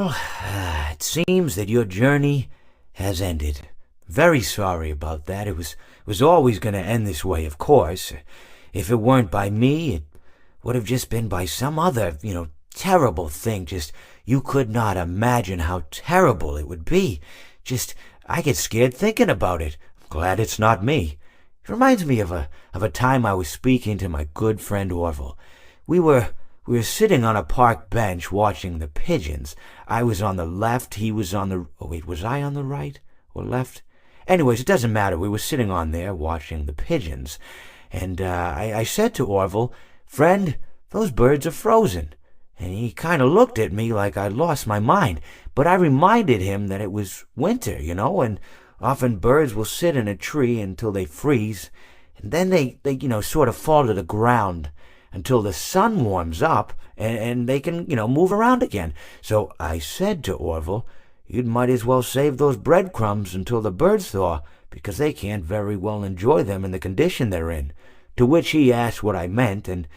Well, it seems that your journey has ended. Very sorry about that. It was always going to end this way, of course. If it weren't by me, it would have just been by some other, terrible thing. Just, you could not imagine how terrible it would be. Just, I get scared thinking about it. I'm glad it's not me. It reminds me of a time I was speaking to my good friend Orville. We were sitting on a park bench watching the pigeons. I was on the left, he was on the... Oh, wait, was I on the right or left? Anyways, it doesn't matter. We were sitting on there watching the pigeons. And I said to Orville, "Friend, those birds are frozen." And he kind of looked at me like I'd lost my mind. But I reminded him that it was winter, and often birds will sit in a tree until they freeze. And then they sort of fall to the ground until the sun warms up and they can, move around again. So I said to Orville, "You might as well save those breadcrumbs until the birds thaw, because they can't very well enjoy them in the condition they're in." To which he asked what I meant, and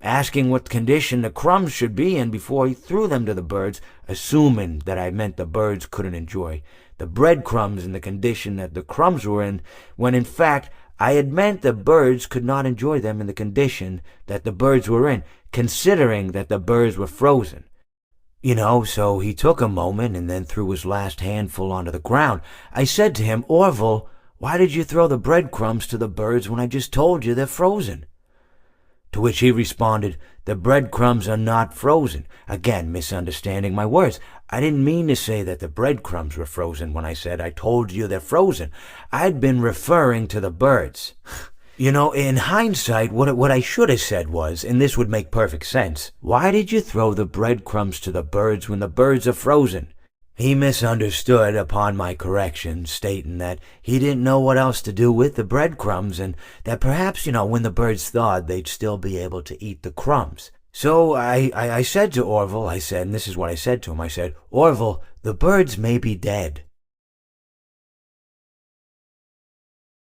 asking what condition the crumbs should be in before he threw them to the birds, assuming that I meant the birds couldn't enjoy the breadcrumbs in the condition that the crumbs were in, when in fact I had meant the birds could not enjoy them in the condition that the birds were in, considering that the birds were frozen. So he took a moment and then threw his last handful onto the ground. I said to him, "Orville, why did you throw the breadcrumbs to the birds when I just told you they're frozen?" To which he responded, "The breadcrumbs are not frozen." Again, misunderstanding my words. I didn't mean to say that the breadcrumbs were frozen when I said I told you they're frozen. I'd been referring to the birds. In hindsight, what I should have said was, and this would make perfect sense, "Why did you throw the breadcrumbs to the birds when the birds are frozen?" He misunderstood upon my correction, stating that he didn't know what else to do with the breadcrumbs, and that perhaps, when the birds thawed, they'd still be able to eat the crumbs. So I said to Orville, and this is what I said to him, I said, "Orville, the birds may be dead,